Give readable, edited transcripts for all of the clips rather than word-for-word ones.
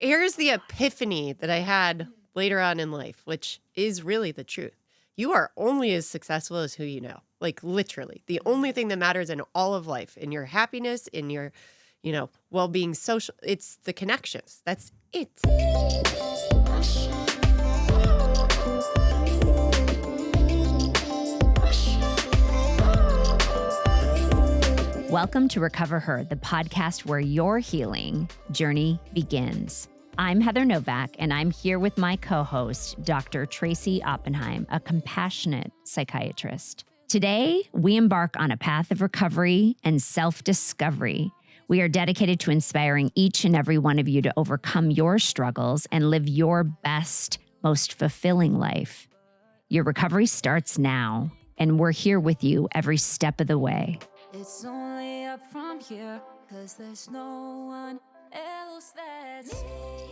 Here's the epiphany that I had later on in life, which is really the truth. You are only as successful as who you know. Like literally, the only thing that matters in all of life, in your happiness, in your, well-being, social, it's the connections. That's it. Welcome to recoverHER, the podcast where your healing journey begins. I'm Heather Novak, and I'm here with my co-host, Dr. Tracy Oppenheim, a compassionate psychiatrist. Today, we embark on a path of recovery and self-discovery. We are dedicated to inspiring each and every one of you to overcome your struggles and live your best, most fulfilling life. Your recovery starts now, and we're here with you every step of the way. It's only up from here, 'cause there's no one else that's me.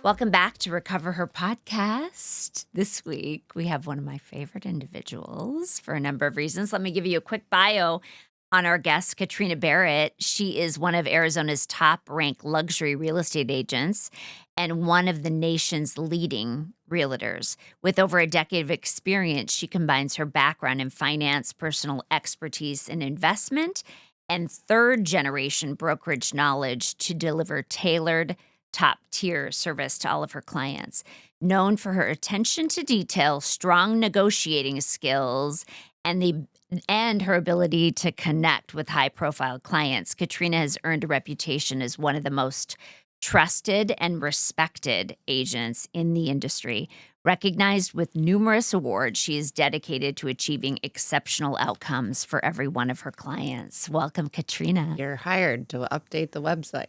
Welcome back to recoverHER podcast. This week, we have one of my favorite individuals for a number of reasons. Let me give you a quick bio on our guest, Katrina Barrett. She is one of Arizona's top-ranked luxury real estate agents and one of the nation's leading realtors. With over a decade of experience, she combines her background in finance, personal expertise in investment, and third-generation brokerage knowledge to deliver tailored, top-tier service to all of her clients. Known for her attention to detail, strong negotiating skills, and her ability to connect with high-profile clients, Katrina has earned a reputation as one of the most trusted and respected agents in the industry. Recognized with numerous awards, she is dedicated to achieving exceptional outcomes for every one of her clients. Welcome, Katrina. You're hired to update the website.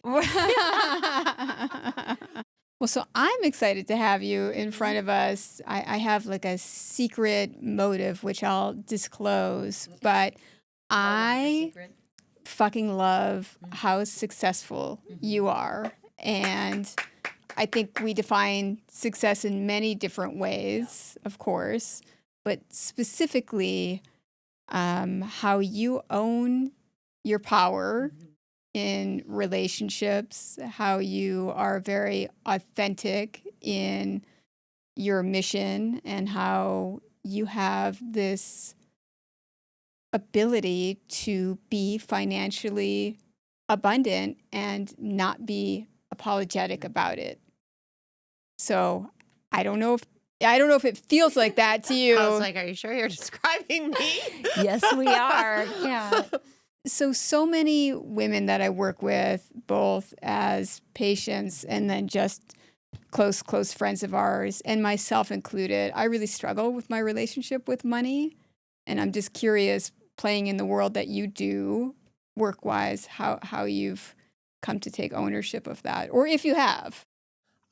Well, so I'm excited to have you in front of us. I have like a secret motive, which I'll disclose, but I fucking love how successful you are. And I think we define success in many different ways, of course, but specifically how you own your power in relationships, how you are very authentic in your mission, and how you have this ability to be financially abundant and not be apologetic about it. So I don't know if it feels like that to you. I was like, are you sure you're describing me? Yes, we are. Yeah. So many women that I work with, both as patients and then just close friends of ours, and myself included, I really struggle with my relationship with money. And I'm just curious, playing in the world that you do, work-wise, how you've come to take ownership of that, or if you have.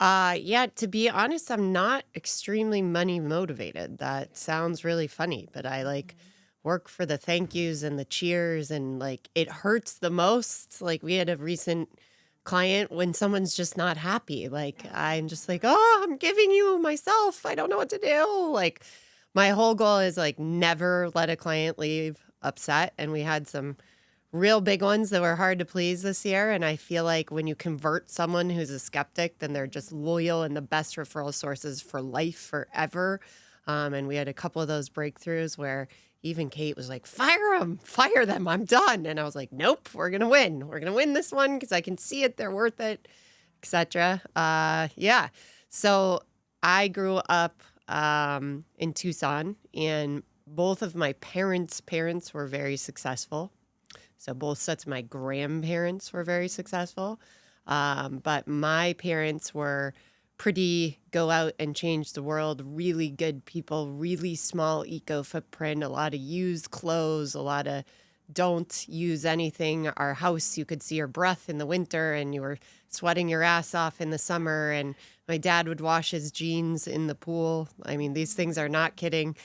Yeah, to be honest, I'm not extremely money motivated. That sounds really funny, but I work for the thank yous and the cheers, and it hurts the most. We had a recent client when someone's just not happy. I'm just oh, I'm giving you myself. I don't know what to do. My whole goal is never let a client leave upset. And we had some real big ones that were hard to please this year. And I feel like when you convert someone who's a skeptic, then they're just loyal and the best referral sources for life, forever. And we had a couple of those breakthroughs where even Kate was like, fire them, I'm done. And I was like, nope, we're going to win. We're going to win this one because I can see it, they're worth it, etc. Yeah. So I grew up in Tucson, and both of my parents' were very successful. So both sets of my grandparents were very successful. But my parents were pretty go out and change the world, really good people, really small eco footprint, a lot of used clothes, a lot of don't use anything. Our house, you could see your breath in the winter and you were sweating your ass off in the summer. And my dad would wash his jeans in the pool. I mean, these things are not kidding.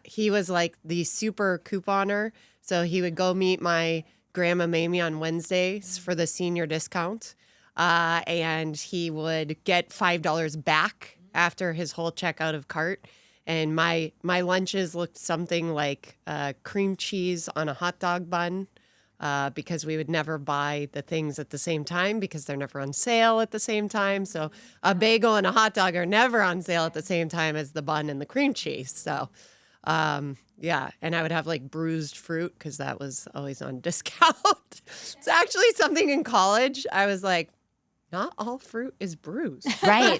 He was like the super couponer. So he would go meet my grandma Mamie on Wednesdays for the senior discount. And he would get $5 back after his whole checkout of cart. And my lunches looked something like cream cheese on a hot dog bun, because we would never buy the things at the same time because they're never on sale at the same time. So a bagel and a hot dog are never on sale at the same time as the bun and the cream cheese. So yeah, and I would have like bruised fruit because that was always on discount. It's actually something in college. I was like, not all fruit is bruised. Right.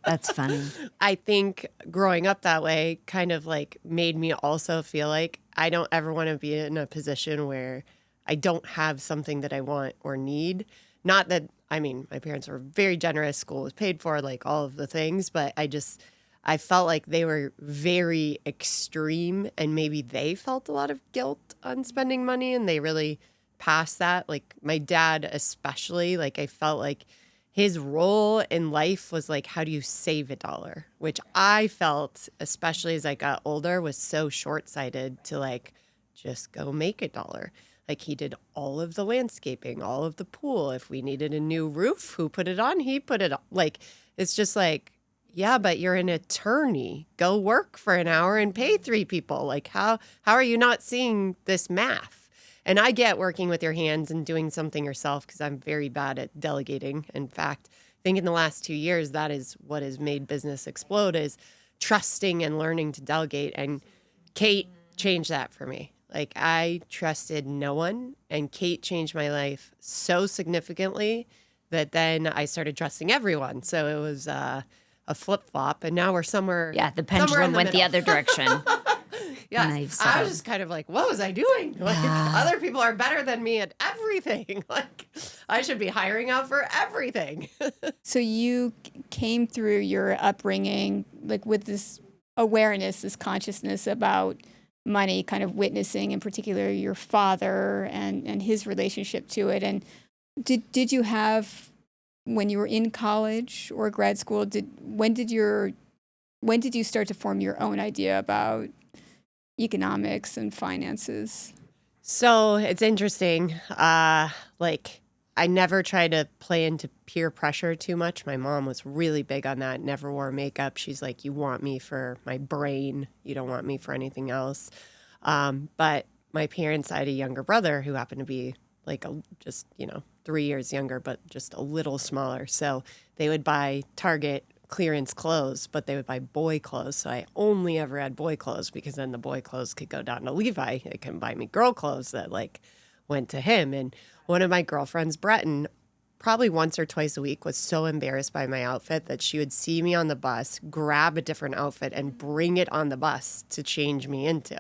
That's funny. I think growing up that way kind of like made me also feel like I don't ever want to be in a position where I don't have something that I want or need. Not that, I mean, my parents were very generous, school was paid for, like all of the things, but I felt like they were very extreme and maybe they felt a lot of guilt on spending money and they really passed that. Like my dad especially, like I felt like his role in life was like, how do you save $1? Which I felt, especially as I got older, was so short-sighted to like, just go make $1. Like he did all of the landscaping, all of the pool. If we needed a new roof, who put it on? He put it on. Like, it's just like, yeah, but you're an attorney. Go work for an hour and pay 3 people. Like how are you not seeing this math? And I get working with your hands and doing something yourself because I'm very bad at delegating. In fact, I think in the last 2 years, that is what has made business explode is trusting and learning to delegate. And Kate changed that for me. Like I trusted no one and Kate changed my life so significantly that then I started trusting everyone. So it was a flip-flop and now we're somewhere. Yeah, the pendulum went the other direction. Yes. Nice. I was just kind of like, what was I doing? Like other people are better than me at everything. Like I should be hiring out for everything. So you came through your upbringing like with this awareness, this consciousness about money, kind of witnessing in particular your father and his relationship to it. And did you have, when you were in college or grad school, when did you start to form your own idea about economics and finances? So it's interesting. Like I never tried to play into peer pressure too much. My mom was really big on that, never wore makeup. She's like, you want me for my brain. You don't want me for anything else. But my parents, I had a younger brother who happened to be like just 3 years younger, but just a little smaller. So they would buy Target clearance clothes, but they would buy boy clothes. So I only ever had boy clothes because then the boy clothes could go down to Levi. They couldn't buy me girl clothes that like went to him. And one of my girlfriends, Breton, probably once or twice a week was so embarrassed by my outfit that she would see me on the bus, grab a different outfit and bring it on the bus to change me into.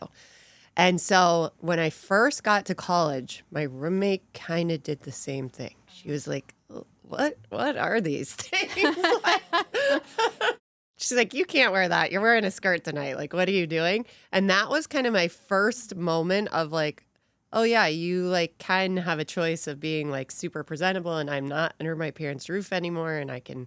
And so when I first got to college, my roommate kind of did the same thing. She was like, what are these things? She's like, you can't wear that. You're wearing a skirt tonight. Like, what are you doing? And that was kind of my first moment of like, oh yeah, you like can have a choice of being like super presentable and I'm not under my parents' roof anymore and I can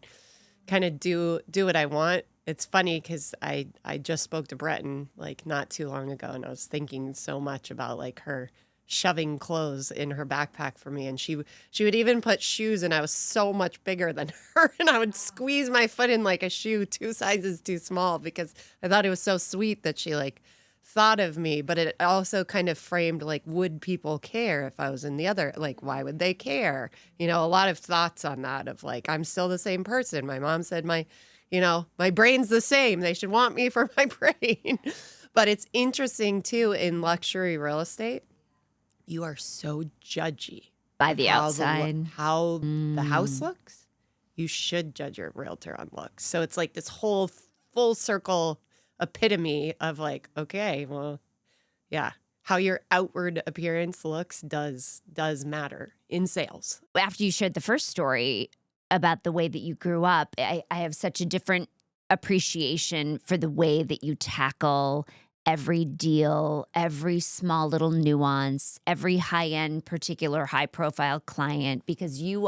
kind of do what I want. It's funny because I just spoke to Breton like not too long ago and I was thinking so much about like her shoving clothes in her backpack for me. And she would even put shoes and I was so much bigger than her and I would squeeze my foot in like a shoe 2 sizes too small because I thought it was so sweet that she like thought of me. But it also kind of framed like, would people care if I was in the other, like, why would they care? A lot of thoughts on that of like, I'm still the same person. My mom said my brain's the same. They should want me for my brain. But it's interesting too in luxury real estate. You are so judgy By the outside. how the house looks. You should judge your realtor on looks. So it's like this whole full circle epitome of like, okay, well, yeah, how your outward appearance looks does matter in sales. After you shared the first story about the way that you grew up, I have such a different appreciation for the way that you tackle every deal, every small little nuance, every high-end, particular high-profile client, because you've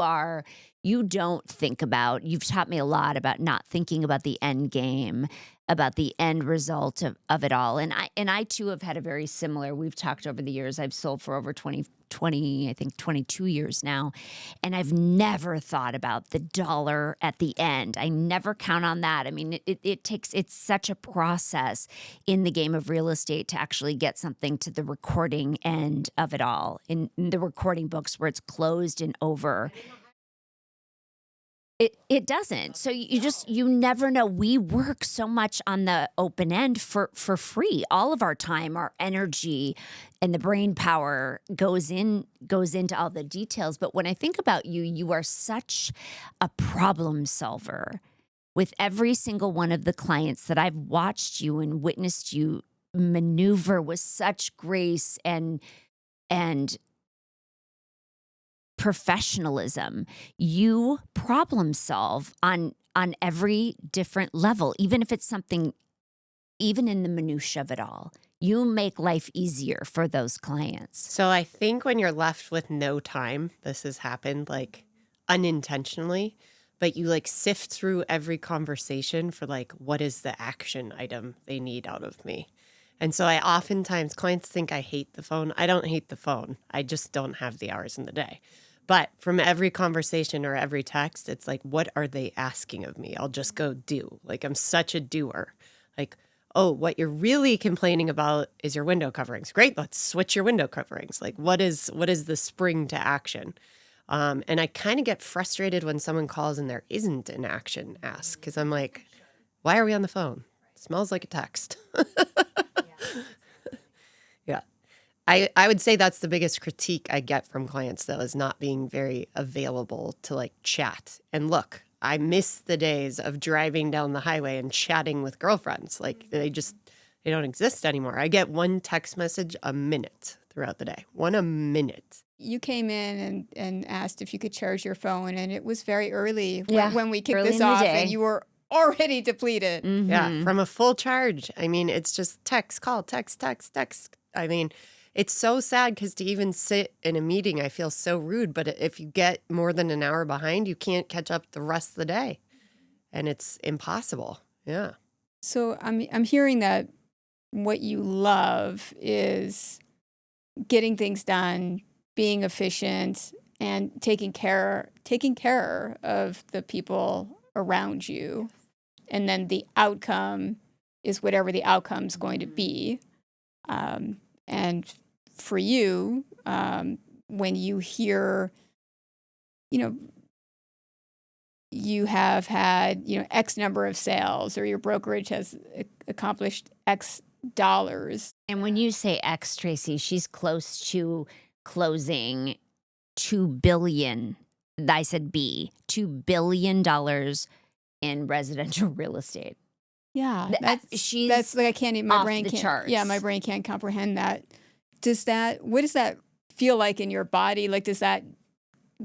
taught me a lot about not thinking about the end game, about the end result of it all. And I too have had a very similar, we've talked over the years, I've sold for over 20 I think 22 years now. And I've never thought about the dollar at the end. I never count on that. I mean, it's such a process in the game of real estate to actually get something to the recording end of it all. In the recording books where it's closed and over. It doesn't. So you never know. We work so much on the open end for free. All of our time, our energy, and the brain power goes into all the details. But when I think about you, you are such a problem solver. With every single one of the clients that I've watched you and witnessed you maneuver with such grace and professionalism, you problem solve on every different level, even if it's something, even in the minutia of it all. You make life easier for those clients. So I think when you're left with no time, this has happened like unintentionally, but you like sift through every conversation for like, what is the action item they need out of me? And so I oftentimes, clients think I hate the phone. I don't hate the phone. I just don't have the hours in the day. But from every conversation or every text, it's like, what are they asking of me? I'll just go do. Like, I'm such a doer. Like, oh, what you're really complaining about is your window coverings. Great, let's switch your window coverings. Like, what is the spring to action? And I kind of get frustrated when someone calls and there isn't an action ask, because I'm like, why are we on the phone? It smells like a text. Yeah. I would say that's the biggest critique I get from clients, though, is not being very available to like chat. And look, I miss the days of driving down the highway and chatting with girlfriends. Like they don't exist anymore. I get one text message a minute throughout the day. One a minute. You came in and asked if you could charge your phone, and it was very early Yeah, when we kicked early this in the off, day. and you were already depleted. Mm-hmm. Yeah, from a full charge. I mean, it's just text, call, text. I mean, it's so sad because to even sit in a meeting, I feel so rude. But if you get more than an hour behind, you can't catch up the rest of the day. And it's impossible. Yeah. So I'm hearing that what you love is getting things done, being efficient, and taking care of the people around you. And then the outcome is whatever the outcome's going to be. And for you, when you hear, you have had, X number of sales, or your brokerage has accomplished X dollars. And when you say X, Tracy, she's close to closing $2 billion. I said $2 billion in residential real estate. Yeah, She's that's like I can't even. My off brain the can't. charts. Yeah, my brain can't comprehend that. What does that feel like in your body? Like, does that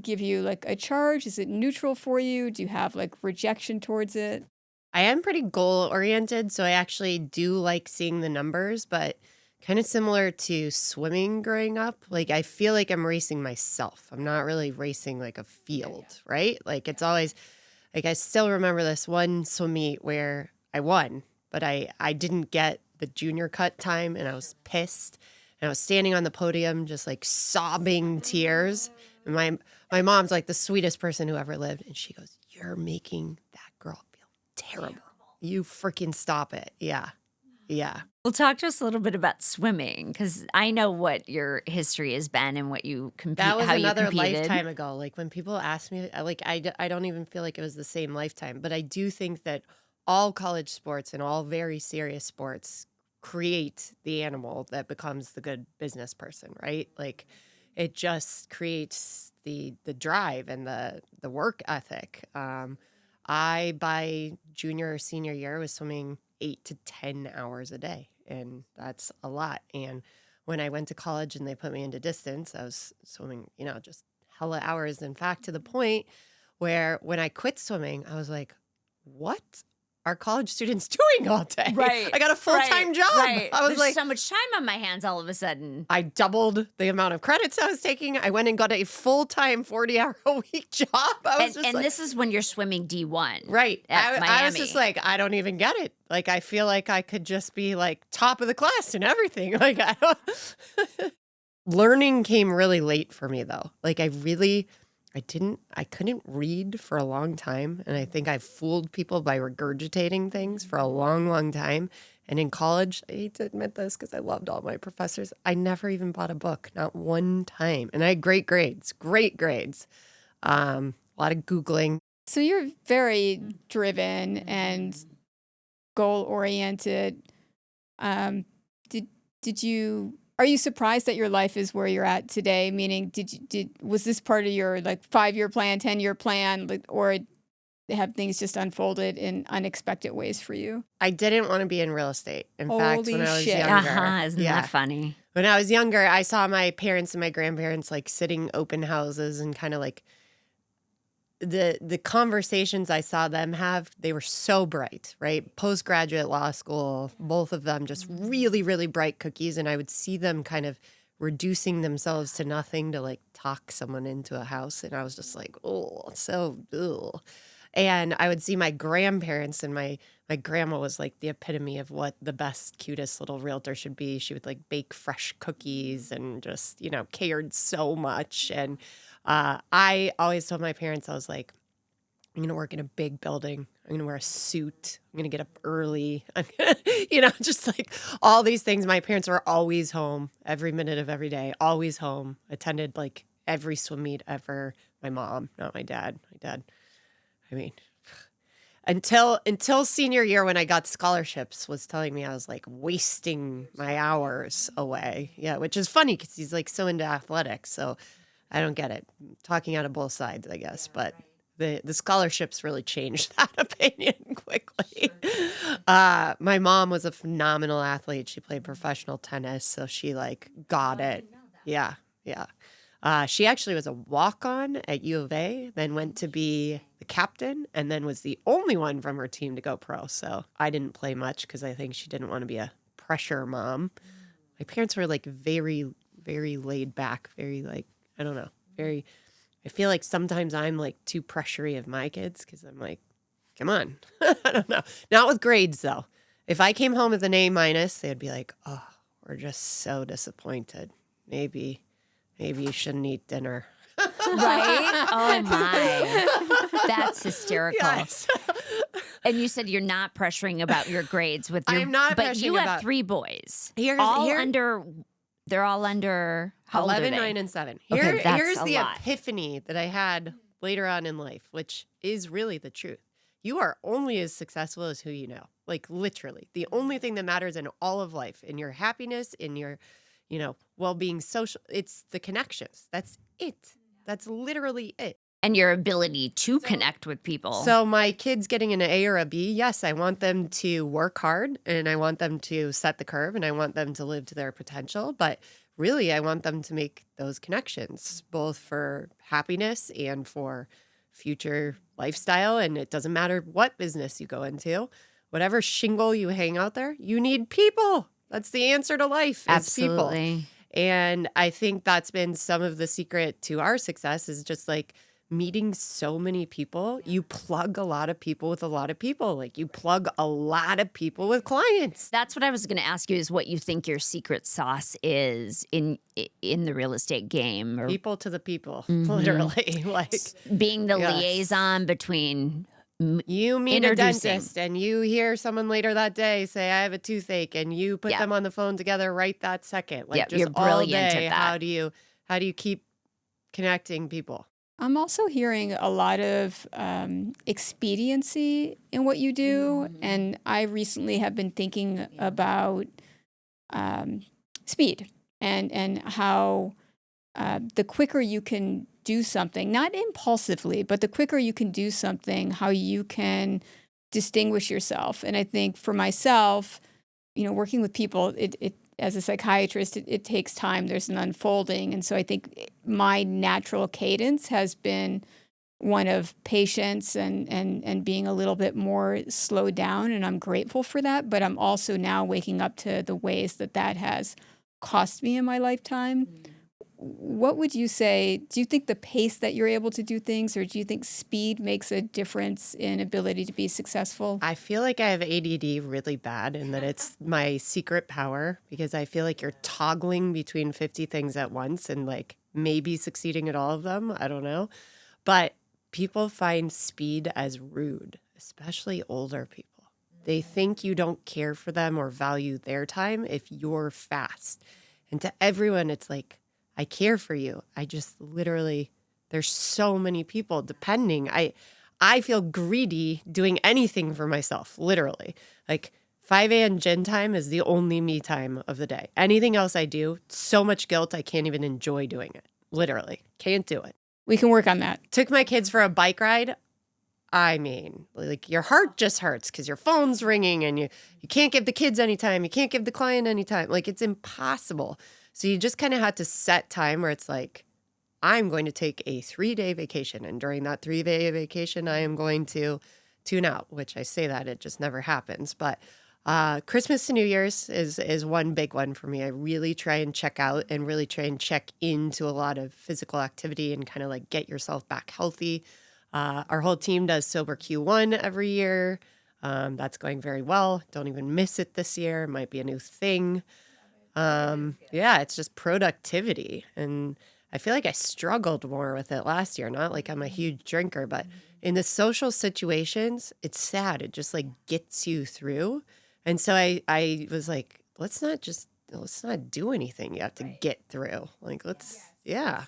give you like a charge? Is it neutral for you? Do you have like rejection towards it? I am pretty goal oriented, so I actually do like seeing the numbers, but kind of similar to swimming growing up. Like I feel like I'm racing myself. I'm not really racing like a field, right? Like it's always like I still remember this one swim meet where I won, but I didn't get the junior cut time and I was pissed. And I was standing on the podium just like sobbing tears. And my mom's like the sweetest person who ever lived. And she goes, "You're making that girl feel terrible. You freaking stop it." Yeah. Yeah. Well, talk to us a little bit about swimming, because I know what your history has been and what you compete. That was how you another competed. lifetime ago. Like when people ask me, I don't even feel like it was the same lifetime. But I do think that all college sports and all very serious sports create the animal that becomes the good business person, right? Like it just creates the drive and the work ethic. I, by junior or senior year, was swimming 8 to 10 hours a day, and that's a lot. And when I went to college and they put me into distance, I was swimming, just hella hours. In fact, to the point where when I quit swimming, I was like, what are college students doing all day? Right. I got a full-time job. Right. I was There's like, so much time on my hands all of a sudden. I doubled the amount of credits I was taking. I went and got a full-time 40-hour-a-week job. I was And this is when you're swimming D1. Right. At Miami. I was just like, I don't even get it. Like, I feel like I could just be like top of the class and everything. Like, I don't. learning came really late for me though. Like I couldn't read for a long time. And I think I fooled people by regurgitating things for a long, long time. And in college, I hate to admit this because I loved all my professors. I never even bought a book, not one time. And I had great grades, great grades. A lot of Googling. So you're very driven and goal oriented. Are you surprised that your life is where you're at today? Meaning, was this part of your like 5-year plan, 10-year plan, like, or have things just unfolded in unexpected ways for you? I didn't want to be in real estate. In fact, when I was shit. younger, Isn't that funny? When I was younger, I saw my parents and my grandparents like sitting open houses and kind of like the conversations I saw them have, they were so bright, right? Postgraduate law school, both of them just really, really bright cookies. And I would see them kind of reducing themselves to nothing to like talk someone into a house. And I was just like, oh, so, ugh. And I would see my grandparents, and my grandma was like the epitome of what the best, cutest little realtor should be. She would like bake fresh cookies and just, cared so much. And I always told my parents, I was like, I'm going to work in a big building. I'm going to wear a suit. I'm going to get up early. I'm gonna, just like all these things. My parents were always home every minute of every day, always home, attended like every swim meet ever. My mom, not my dad. My dad, I mean, until senior year when I got scholarships, was telling me I was like wasting my hours away. Yeah, which is funny because he's like so into athletics. So I don't get it. Talking out of both sides, I guess. But the scholarships really changed that opinion quickly. My mom was a phenomenal athlete. She played professional tennis, so she like got it. Yeah, yeah. She actually was a walk-on at U of A, then went to be the captain, and then was the only one from her team to go pro. So I didn't play much because I think she didn't want to be a pressure mom. My parents were like very, very laid back, very like, I don't know, I feel like sometimes I'm like too pressury of my kids because I'm like, come on. I don't know. Not with grades though. If I came home with an A-, they'd be like, oh, we're just so disappointed. Maybe you shouldn't eat dinner. Right? Oh my. That's hysterical. Yes. And you said you're not pressuring about your grades with your I'm not but pressuring you have about- 3 boys. They're all under how old 11, are they? 9, and 7. Okay, that's Here's a the lot. epiphany that I had later on in life, which is really the truth. You are only as successful as who you know. Like literally. The only thing that matters in all of life, in your happiness, in your, well-being, social, it's the connections. That's it. That's literally it. And your ability to connect with people. So my kids getting an A or a B, yes, I want them to work hard and I want them to set the curve and I want them to live to their potential. But really, I want them to make those connections, both for happiness and for future lifestyle. And it doesn't matter what business you go into, whatever shingle you hang out there, you need people. That's the answer to life. Is people. Absolutely. And I think that's been some of the secret to our success is just like meeting so many people. You plug a lot of people with a lot of people. Like you plug a lot of people with clients. That's what I was going to ask you is what you think your secret sauce is in the real estate game. Or People to the people, literally. Like being the Yes. liaison between you meet a introducing. dentist and you hear someone later that day say, I have a toothache, and you put Yeah. them on the phone together right that second. Like Yeah, just you're all brilliant day, at that. how do you keep connecting people? I'm also hearing a lot of expediency in what you do. And I recently have been thinking about speed and how the quicker you can do something, not impulsively, but the quicker you can do something, how you can distinguish yourself. And I think for myself, working with people, it as a psychiatrist, it takes time. There's an unfolding. And so I think my natural cadence has been one of patience and being a little bit more slowed down. And I'm grateful for that. But I'm also now waking up to the ways that has cost me in my lifetime. what would you say? Do you think the pace that you're able to do things, or do you think speed makes a difference in ability to be successful? I feel like I have ADD really bad and that it's my secret power because I feel like you're toggling between 50 things at once and like maybe succeeding at all of them. I don't know. But people find speed as rude, especially older people. They think you don't care for them or value their time if you're fast. And to everyone, it's like, I care for you. I just literally, there's so many people depending. I feel greedy doing anything for myself, literally. Like 5 a.m. gym time is the only me time of the day. Anything else I do, so much guilt, I can't even enjoy doing it. Literally, can't do it. We can work on that. Took my kids for a bike ride. I mean, like your heart just hurts because your phone's ringing and you can't give the kids any time. You can't give the client any time. Like it's impossible. So you just kind of had to set time where it's like, I'm going to take a 3-day vacation. And during that 3-day vacation, I am going to tune out, which I say that it just never happens. But Christmas to New Year's is one big one for me. I really try and check out and really try and check into a lot of physical activity and kind of like get yourself back healthy. Our whole team does Sober Q1 every year. That's going very well. Don't even miss it this year. It might be a new thing. Yeah, it's just productivity. And I feel like I struggled more with it last year. Not like I'm a huge drinker, but in the social situations, it's sad. It just like gets you through. And so I was like, let's not do anything. You have to get through. Like, yeah.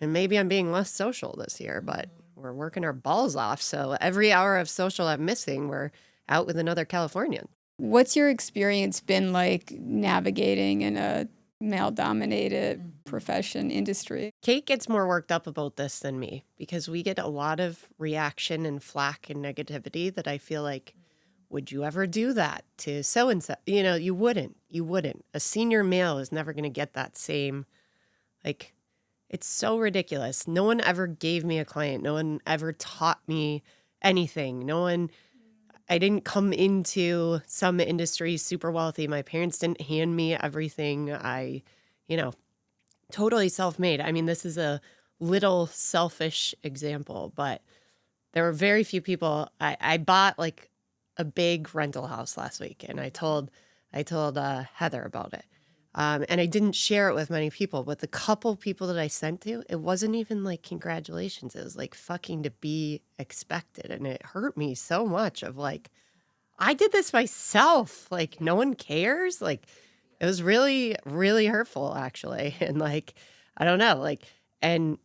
And maybe I'm being less social this year, but we're working our balls off. So every hour of social I'm missing, we're out with another Californian. What's your experience been like navigating in a male-dominated profession industry? Kate gets more worked up about this than me because we get a lot of reaction and flack and negativity that I feel like, would you ever do that to so-and-so? You know, you wouldn't. A senior male is never going to get that same, like, it's so ridiculous. No one ever gave me a client. No one ever taught me anything. I didn't come into some industry super wealthy. My parents didn't hand me everything. Totally self-made. I mean, this is a little selfish example, but there were very few people. I bought like a big rental house last week, and I told Heather about it. And I didn't share it with many people, but the couple people that I sent to, it wasn't even like congratulations. It was like fucking to be expected. And it hurt me so much of like, I did this myself. Like no one cares. Like it was really, really hurtful actually. And like, I don't know, like, and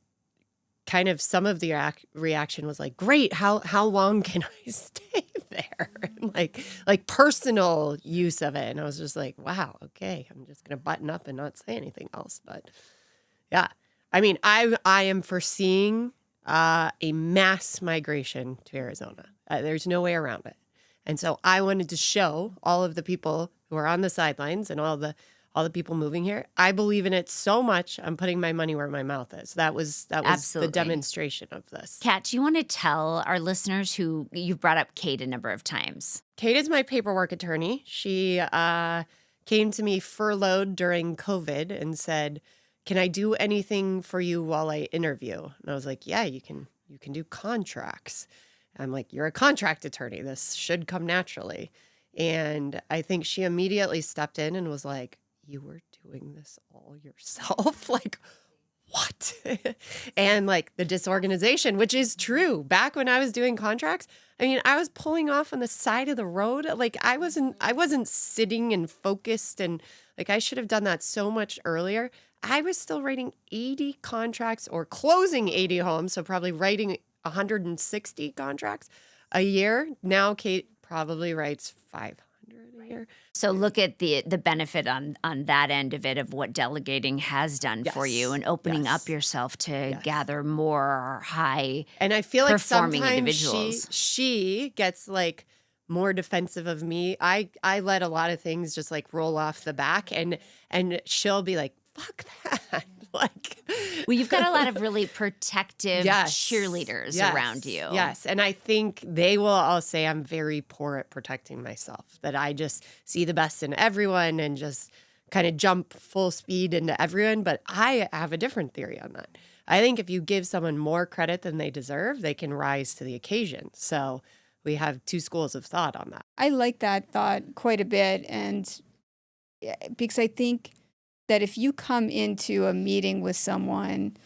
kind of some of the reaction was like, great, how long can I stay there? And like personal use of it. And I was just like, wow, okay, I'm just going to button up and not say anything else. But yeah, I mean, I am foreseeing a mass migration to Arizona. There's no way around it. And so I wanted to show all of the people who are on the sidelines and all the people moving here. I believe in it so much. I'm putting my money where my mouth is. That was Absolutely. the demonstration of this. Kat, do you want to tell our listeners who you've brought up Kate a number of times? Kate is my paperwork attorney. She came to me furloughed during COVID and said, "Can I do anything for you while I interview?" And I was like, "Yeah, you can do contracts." I'm like, "You're a contract attorney. This should come naturally." And I think she immediately stepped in and was like, "You were doing this all yourself?" Like, what? And like the disorganization, which is true. Back when I was doing contracts, I mean, I was pulling off on the side of the road. Like I wasn't sitting and focused, and like I should have done that so much earlier. I was still writing 80 contracts or closing 80 homes, so probably writing 160 contracts a year. Now Kate probably writes 500 a year. So look at the benefit on that end of it, of what delegating has done for you and opening up yourself to gather more high and I feel like performing sometimes individuals. She gets like more defensive of me. I let a lot of things just like roll off the back, and she'll be like, "Fuck that." Like, well, you've got a lot of really protective cheerleaders around you. Yes. And I think they will all say I'm very poor at protecting myself, that I just see the best in everyone and just kind of jump full speed into everyone. But I have a different theory on that. I think if you give someone more credit than they deserve, they can rise to the occasion. So we have two schools of thought on that. I like that thought quite a bit. And because I think that if you come into a meeting with someone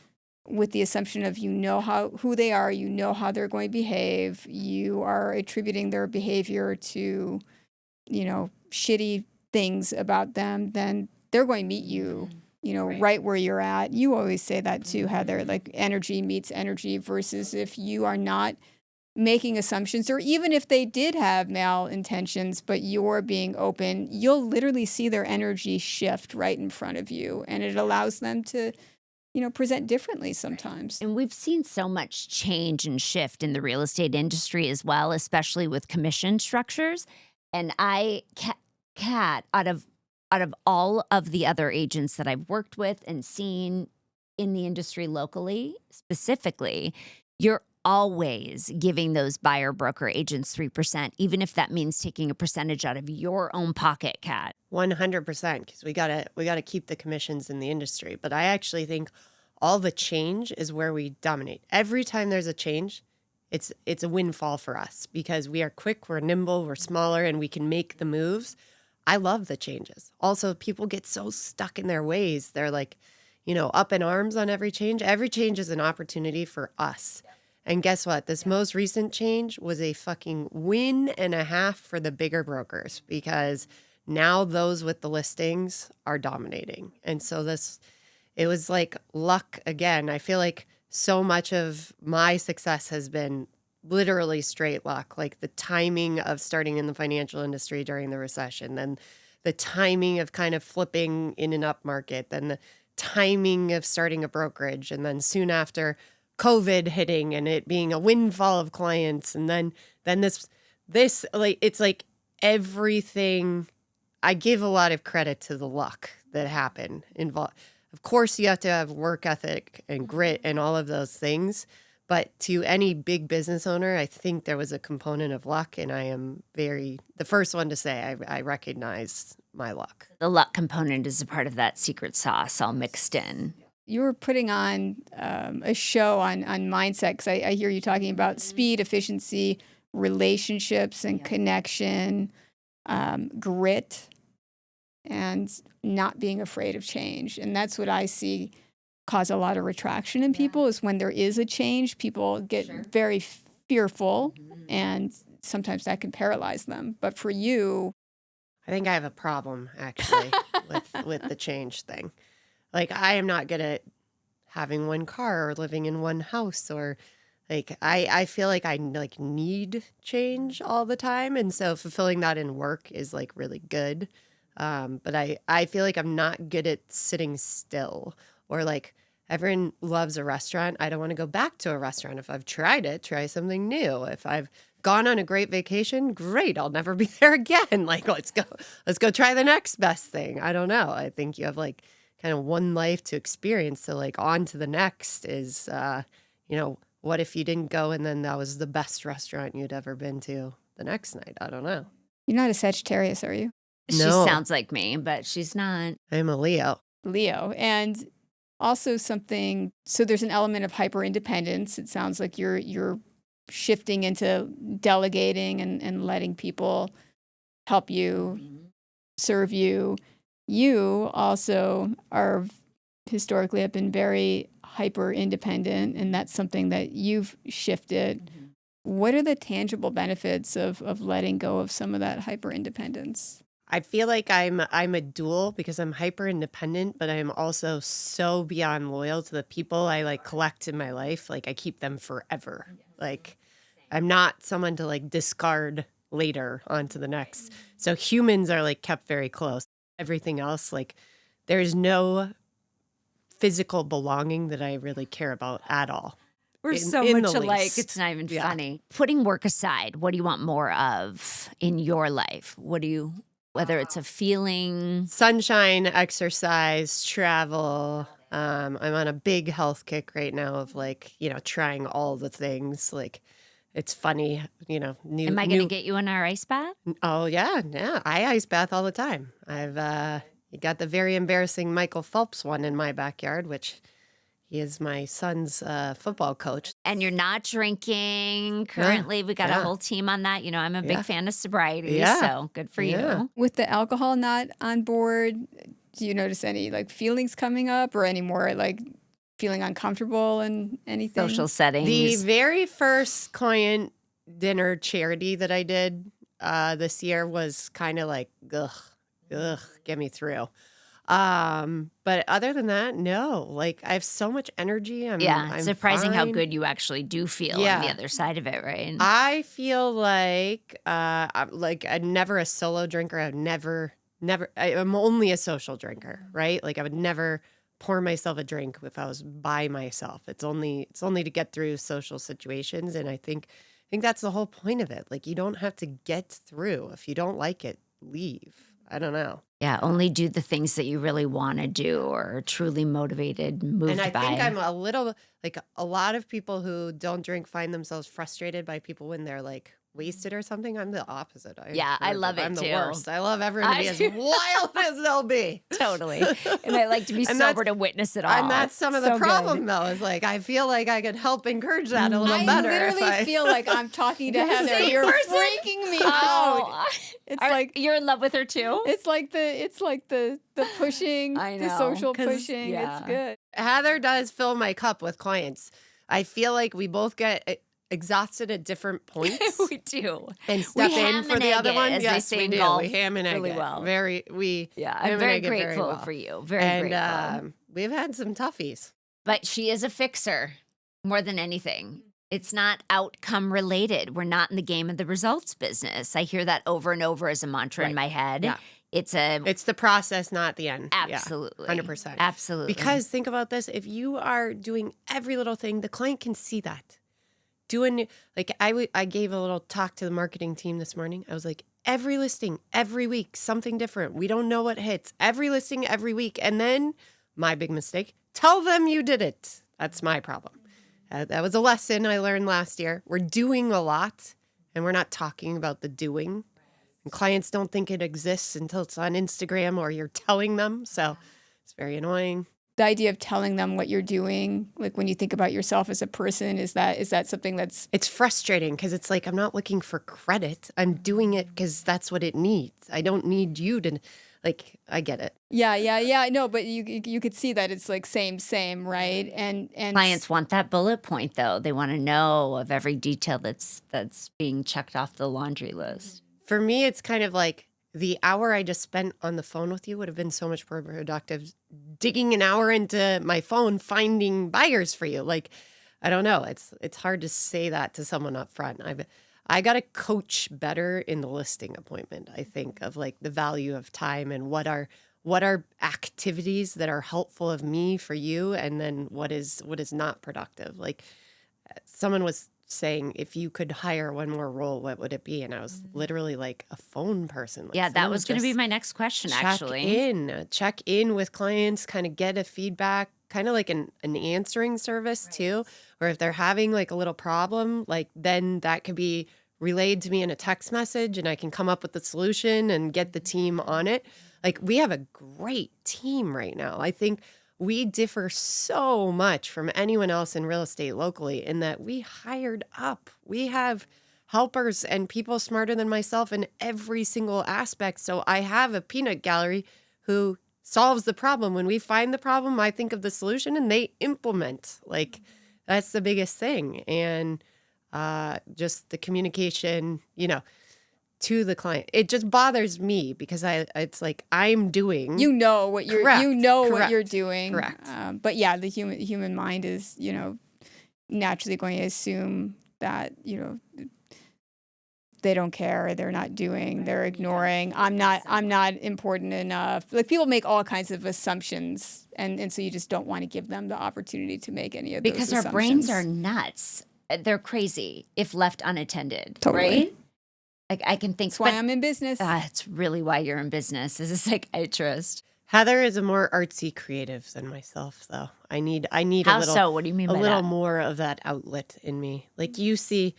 with the assumption of who they are, how they're going to behave, you are attributing their behavior to, shitty things about them, then they're going to meet you, right where you're at. You always say that too, Heather, like energy meets energy versus if you are not making assumptions, or even if they did have malintentions, but you're being open, you'll literally see their energy shift right in front of you. And it allows them to, present differently sometimes. And we've seen so much change and shift in the real estate industry as well, especially with commission structures. And Kat, out of all of the other agents that I've worked with and seen in the industry locally, specifically, you're always giving those buyer broker agents 3%, even if that means taking a percentage out of your own pocket, Kat. 100%, because we gotta keep the commissions in the industry. But I actually think all the change is where we dominate. Every time there's a change, it's a windfall for us because we are quick, we're nimble, we're smaller, and we can make the moves. I love the changes. Also, people get so stuck in their ways. They're like, up in arms on every change. Every change is an opportunity for us. And guess what? This most recent change was a fucking win and a half for the bigger brokers because now those with the listings are dominating. And so it was like luck again. I feel like so much of my success has been literally straight luck, like the timing of starting in the financial industry during the recession, then the timing of kind of flipping in an up market, then the timing of starting a brokerage, and then soon after COVID hitting and it being a windfall of clients. And then this like, it's like everything. I give a lot of credit to the luck that happened involved. Of course, you have to have work ethic and grit and all of those things. But to any big business owner, I think there was a component of luck. And I am the first one to say I recognize my luck. The luck component is a part of that secret sauce all mixed in. You were putting on a show on mindset because I hear you talking about speed, efficiency, relationships and connection, grit, and not being afraid of change. And that's what I see cause a lot of retraction in people is when there is a change, people get very fearful and sometimes that can paralyze them. But for you, I think I have a problem actually with the change thing. Like I am not good at having one car or living in one house or like I feel like I like need change all the time. And so fulfilling that in work is like really good. But I feel like I'm not good at sitting still or like everyone loves a restaurant. I don't want to go back to a restaurant. If I've tried it, try something new. If I've gone on a great vacation, great. I'll never be there again. Like, let's go try the next best thing. I don't know. I think you have like kind of one life to experience. So like on to the next is, what if you didn't go and then that was the best restaurant you'd ever been to the next night? I don't know. You're not a Sagittarius, are you? She No. sounds like me, but she's not. I'm a Leo. And also so there's an element of hyper independence. It sounds like you're shifting into delegating and letting people help you, serve you. You also are historically have been very hyper independent, and that's something that you've shifted. What are the tangible benefits of letting go of some of that hyper independence? I feel like I'm a dual because I'm hyper independent, but I'm also so beyond loyal to the people I like collect in my life. Like I keep them forever. Like I'm not someone to like discard later onto the next. So humans are like kept very close. Everything else, like there's no physical belonging that I really care about at all. We're in so the much alike. least. It's not even Yeah. funny. Putting work aside, what do you want more of in your life? Whether it's a feeling? Sunshine, exercise, travel. I'm on a big health kick right now of like, trying all the things. Like it's funny, new. Am I going to get you in our ice bath? Oh yeah. I ice bath all the time. I've You got the very embarrassing Michael Phelps one in my backyard, which he is my son's football coach. And you're not drinking currently. We got a yeah. whole team on that. You know, I'm a big Yeah. fan of sobriety, Yeah. so good for Yeah. you. With the alcohol not on board, do you notice any like feelings coming up or any more like feeling uncomfortable and anything? Social settings. The very first client dinner charity that I did this year was kind of like, ugh, get me through. But other than that, no. Like I have so much energy. it's I'm surprising how fine. good you actually do feel on the Yeah. other side of it, right? I feel like I'm never a solo drinker. I'm only a social drinker, right? Like I would never pour myself a drink if I was by myself. It's only to get through social situations, and I think that's the whole point of it. Like you don't have to get through. If you don't like it, leave. I don't know. Yeah, only do the things that you really want to do or are truly motivated, moved And I by. think I'm a little like a lot of people who don't drink find themselves frustrated by people when they're like wasted or something. I'm the opposite. I love it I'm too. the worst. I love everyone to be I as do. wild as they'll be. Totally. And I like to be And that's- sober to witness it all. And that's some of the So good. problem, though, is like I feel like I could help encourage that a little I better. literally feel like I'm talking to Heather. same You're person? freaking me out. Oh, It's Are- like you're in love with her too? it's like the pushing, I the know, social 'cause- pushing. yeah. It's good. Heather does fill my cup with clients. I feel like we both get exhausted at different points we do. and step ham in for and the egg other it, one. as they Yes, say we in do. golf We ham and egg really it. well. Yeah, I'm ham very and egg it very grateful well. for you. Very And grateful. we've had some toughies. But she is a fixer more than anything. It's not outcome related. We're not in the game of the results business. I hear that over and over as a mantra in Right. my head. Yeah. It's It's the process, not the end. absolutely 100%. Absolutely. Because think about this: if you are doing every little thing, the client can see that. Doing like I gave a little talk to the marketing team this morning. I was like, every listing, every week, something different. We don't know what hits. Every listing, every week, and then my big mistake: tell them you did it. That's my problem. That was a lesson I learned last year. We're doing a lot, and we're not talking about the doing. And clients don't think it exists until it's on Instagram or you're telling them. So it's very annoying. The idea of telling them what you're doing, like when you think about yourself as a person, is that something that's It's frustrating because it's like I'm not looking for credit. I'm doing it because that's what it needs. I don't need you to, like, I get it. yeah. No, but you could see that it's like same, right? And Clients want that bullet point though. They want to know of every detail that's being checked off the laundry list. For me, it's kind of like the hour I just spent on the phone with you would have been so much more productive digging an hour into my phone, finding buyers for you. Like, I don't know. It's hard to say that to someone up front. I got to coach better in the listing appointment. I think of like the value of time and what are activities that are helpful of me for you, and then what is not productive. Like someone was saying, if you could hire one more role, what would it be? And I was literally like a phone person. Like Yeah, that someone was going to be just my next question, actually. check in with clients, kind of get a feedback, kind of like an answering service too. Or if they're having like a little problem, like then that could be relayed to me in a text message and I can come up with the solution and get the team on it. Like we have a great team right now. I think we differ so much from anyone else in real estate locally in that we hired up. We have helpers and people smarter than myself in every single aspect. So I have a peanut gallery who solves the problem. When we find the problem, I think of the solution and they implement. Like that's the biggest thing. And just the communication, to the client. It just bothers me because it's like I'm doing. you know what you're Correct, what you're correct, doing. correct. But yeah, the human mind is naturally going to assume that they don't care, they're not doing, they're ignoring. I'm not important enough. Like people make all kinds of assumptions, and so you just don't want to give them the opportunity to make any of those Because assumptions. our brains are nuts. They're crazy if left unattended, Totally. right? Like I can think, That's why but I'm in business. that's really why you're in business as a psychiatrist. Heather is a more artsy creative than myself, though. I need How a little so? What do you mean a by little that? more of that outlet in me. Like you see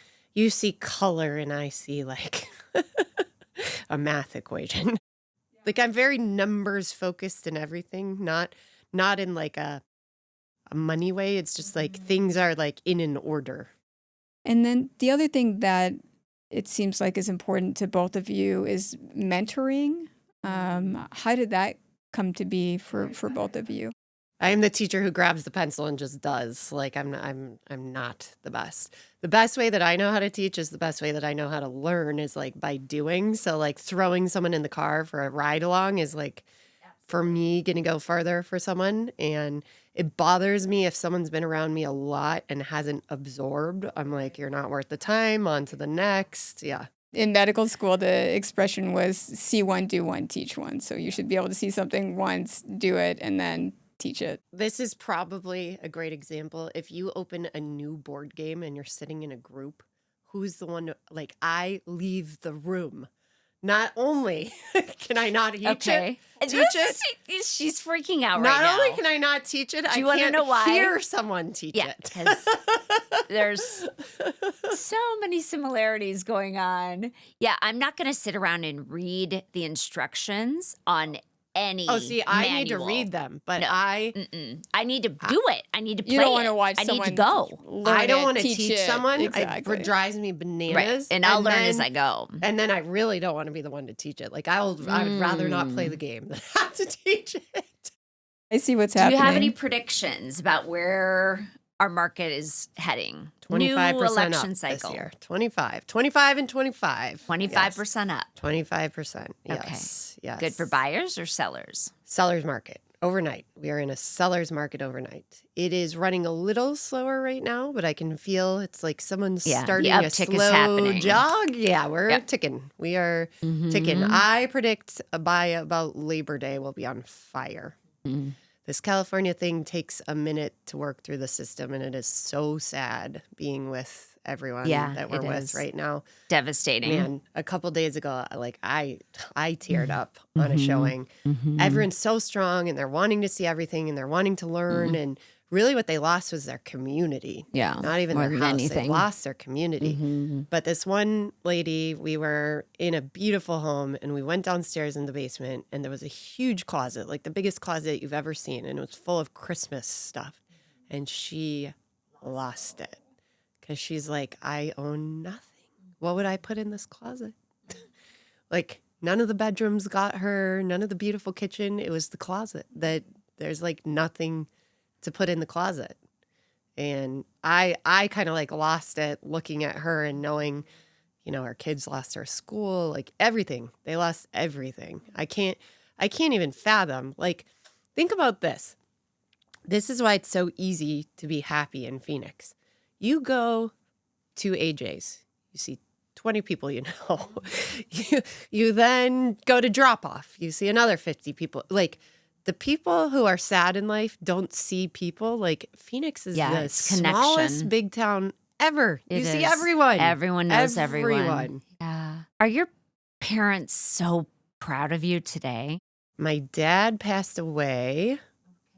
color and I see like a math equation. Like I'm very numbers focused in everything, not in like a money way. It's just like things are like in an order. And then the other thing that it seems like is important to both of you is mentoring. How did that come to be for both of you? I am the teacher who grabs the pencil and just does. Like I'm not the best. The best way that I know how to teach is the best way that I know how to learn is like by doing. So like throwing someone in the car for a ride along is like for me going to go farther for someone. And it bothers me if someone's been around me a lot and hasn't absorbed. I'm like, you're not worth the time. On to the next. Yeah. In medical school, the expression was see one, do one, teach one. So you should be able to see something once, do it, and then teach it. This is probably a great example. If you open a new board game and you're sitting in a group, who's the one like I leave the room. Not only can I not teach it, She's freaking out not right now. only can I not teach it, Do you I wanna can't know why? hear someone teach Yeah, it. because there's so many similarities going on. Yeah, I'm not going to sit around and read the instructions on any Oh, see, I need to manual. read them, but No. I I need to do it. I need to play You don't want to it. watch I someone need to go. learn don't it, want to teach teach it. someone. Exactly. It drives me Right. bananas. And I'll learn as then- I go. And then I really don't want to be the one to teach it. Like I would rather not play the game than have to teach it. I see what's Do happening. you have any predictions about where our market is heading? 25% New up election cycle. this year. 25 and 25. 25% up. 25%. Yes. Yes. Good for buyers or sellers? Seller's market overnight. We are in a seller's market overnight. It is running a little slower right now, but I can feel it's like someone's Yeah, the starting a uptick is slow happening. jog. Yeah, we're Yep. ticking. We are ticking. I predict by about Labor Day we'll be on fire. This California thing takes a minute to work through the system, and it is so sad being with everyone Yeah, that we're it with is. right now. Devastating. Man, a couple days ago, like I teared up on a showing. Everyone's so strong, and they're wanting to see everything, and they're wanting to learn. And really, what they lost was their community. Yeah, Not even more their than house. They anything. lost their community. But this one lady, we were in a beautiful home, and we went downstairs in the basement, and there was a huge closet, like the biggest closet you've ever seen, and it was full of Christmas stuff. And she lost it. Because she's like, I own nothing. What would I put in this closet? Like, none of the bedrooms got her, none of the beautiful kitchen. It was the closet that there's like nothing to put in the closet. And I kind of like lost it looking at her and knowing, you know, our kids lost their school, like everything. They lost everything. I can't even fathom. Like, think about this. This is why it's so easy to be happy in Phoenix. You go to AJ's, you see 20 people you know. you then go to drop off, you see another 50 people. Like the people who are sad in life don't see people. Like Phoenix is the it's smallest connection. big town ever. It you see is. everyone. Everyone knows everyone. Everyone. Yeah. Are your parents so proud of you today? My dad passed away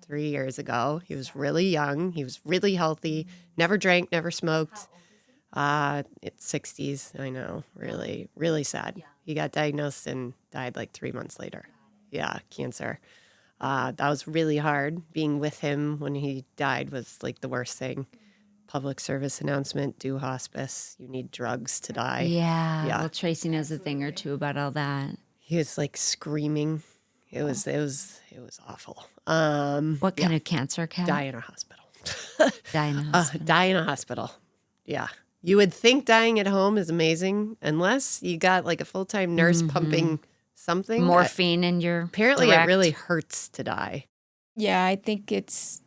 3 years ago. He was really young. He was really healthy. Never drank, never smoked. It's 60s. I know. Really, really sad. He got diagnosed and died like 3 months later. Yeah, cancer. That was really hard. Being with him when he died was like the worst thing. Public service announcement, do hospice. You need drugs to die. Yeah. Yeah. Well, Tracy knows a thing or two about all that. He was like screaming. It was awful. What kind of cancer, Kat? Die in a hospital. Die in a hospital. Die in a hospital. Yeah. You would think dying at home is amazing unless you got like a full-time nurse pumping something. Morphine in your Apparently direct. it really hurts to die. Yeah, I think it's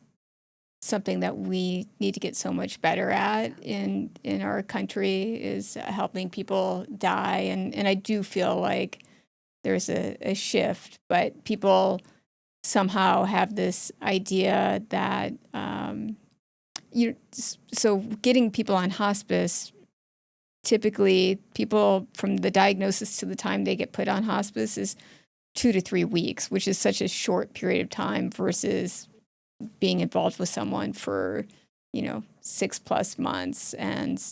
something that we need to get so much better at in our country is helping people die. And I do feel like there's a shift, but people somehow have this idea that so getting people on hospice, typically people from the diagnosis to the time they get put on hospice is 2 to 3 weeks, which is such a short period of time versus being involved with someone for, 6+ months. And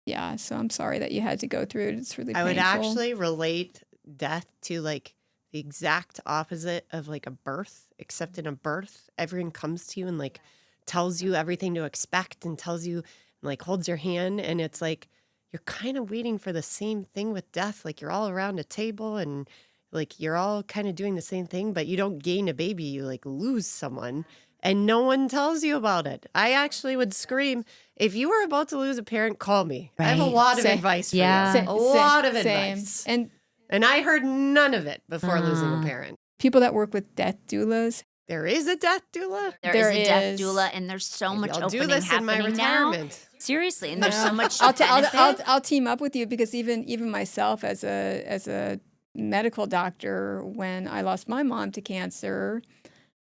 yeah, so I'm sorry that you had to go through it. It's really I painful. would actually relate death to like the exact opposite of like a birth, except in a birth, everyone comes to you and like tells you everything to expect and tells you, like holds your hand. And it's like, you're kind of waiting for the same thing with death. Like you're all around a table and like you're all kind of doing the same thing, but you don't gain a baby, you like lose someone and no one tells you about it. I actually would scream, if you were about to lose a parent, call me. I have a Right. lot of Same. advice for Yeah. you. A lot of Same. advice. And And I heard none of it before losing a parent. people that work with death doulas, There is a death doula. There is a death is. doula, and there's so Maybe much I'll do opening this in my happening now. retirement. Seriously, and there's so much I'll benefit. I'll team up with you because even myself as a medical doctor, when I lost my mom to cancer,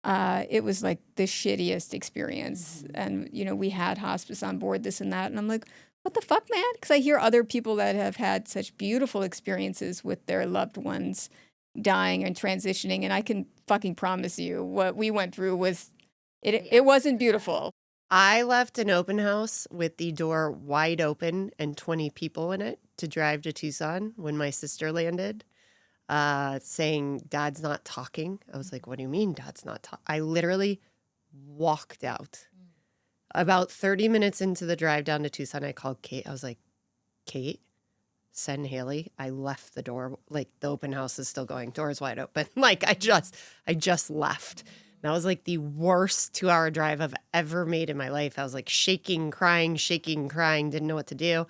it was like the shittiest experience. And we had hospice on board, this and that, and I'm like, what the fuck, man? Because I hear other people that have had such beautiful experiences with their loved ones dying and transitioning, and I can fucking promise you what we went through was it wasn't beautiful. I left an open house with the door wide open and 20 people in it to drive to Tucson when my sister landed, saying, Dad's not talking. I was like, what do you mean Dad's not talking? I literally walked out. About 30 minutes into the drive down to Tucson, I called Kate. I was like, Kate, send Haley. I left the door, like the open house is still going, doors wide open. Like I just left. That was like the worst 2-hour drive I've ever made in my life. I was like shaking, crying, didn't know what to do.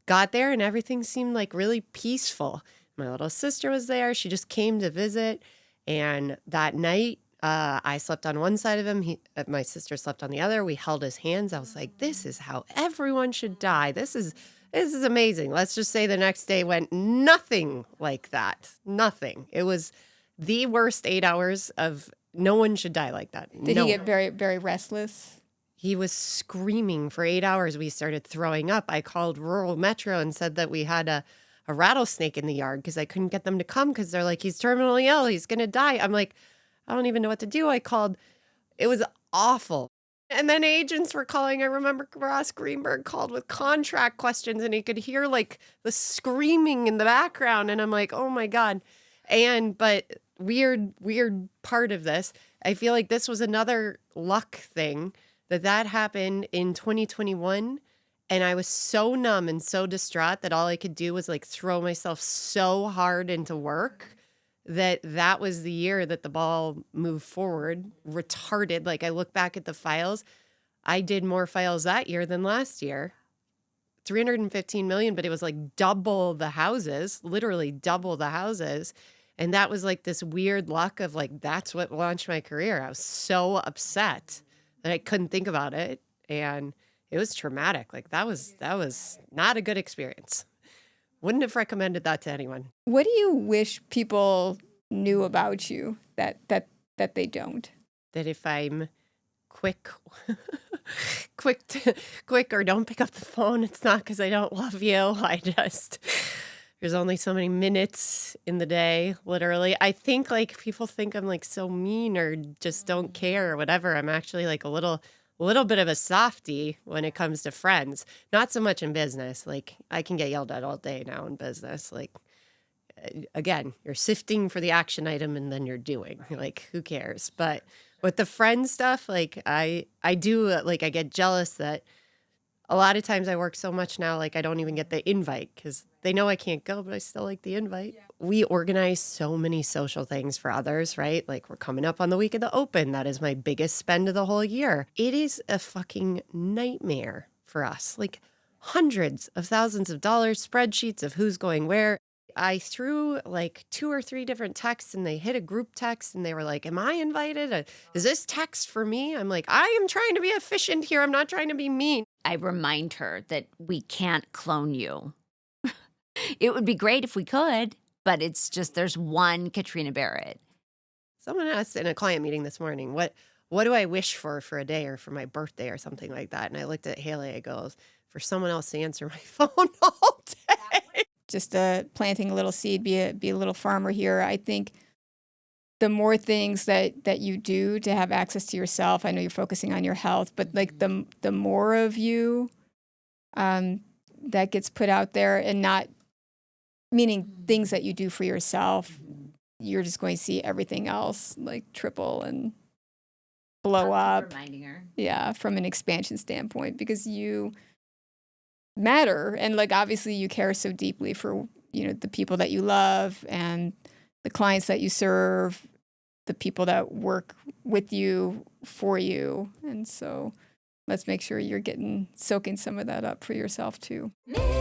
Got there and everything seemed like really peaceful. My little sister was there. She just came to visit. And that night, I slept on one side of him. My sister slept on the other. We held his hands. I was like, this is how everyone should die. This is amazing. Let's just say the next day went nothing like that. Nothing. It was the worst 8 hours of no one should die like that. Did No he get one. very, very restless? He was screaming for 8 hours. We started throwing up. I called rural Metro and said that we had a rattlesnake in the yard because I couldn't get them to come because they're like, he's terminally ill. He's going to die. I'm like, I don't even know what to do. I called. It was awful. And then agents were calling. I remember Ross Greenberg called with contract questions and he could hear like the screaming in the background. And I'm like, oh my God. But weird part of this, I feel like this was another luck thing that happened in 2021. And I was so numb and so distraught that all I could do was like throw myself so hard into work that was the year that the ball moved forward, retarded. Like I look back at the files, I did more files that year than last year. 315 million, but it was like double the houses, literally double the houses. And that was like this weird luck of like, that's what launched my career. I was so upset that I couldn't think about it. And it was traumatic. Like that was not a good experience. Wouldn't have recommended that to anyone. What do you wish people knew about you that they don't? That if I'm quick or don't pick up the phone, it's not because I don't love you. There's only so many minutes in the day, literally. I think like people think I'm like so mean or just don't care or whatever. I'm actually like a little bit of a softie when it comes to friends. Not so much in business. Like I can get yelled at all day now in business. Like again, you're sifting for the action item and then you're doing. Like who cares? But with the friend stuff, like I do like I get jealous that a lot of times I work so much now, like I don't even get the invite because they know I can't go, but I still like the invite. Yeah. We organize so many social things for others, right? Like we're coming up on the week of the open. That is my biggest spend of the whole year. It is a fucking nightmare for us. Like hundreds of thousands of dollars, spreadsheets of who's going where. I threw like 2 or 3 different texts and they hit a group text and they were like, am I invited? Is this text for me? I'm like, I am trying to be efficient here. I'm not trying to be mean. I remind her that we can't clone you. It would be great if we could, but it's just there's one Katrina Barrett. Someone asked in a client meeting this morning, what do I wish for a day or for my birthday or something like that? And I looked at Haley, I goes, for someone else to answer my phone all day. Just planting a little seed, be a little farmer here. I think the more things that you do to have access to yourself, I know you're focusing on your health, but like the more of you that gets put out there, and not meaning things that you do for yourself, you're just going to see everything else like triple and blow I'll keep up. reminding her. Yeah, from an expansion standpoint, because you matter, and like obviously you care so deeply for, you know, the people that you love and the clients that you serve, the people that work with you, for you. And so let's make sure you're soaking some of that up for yourself too. Me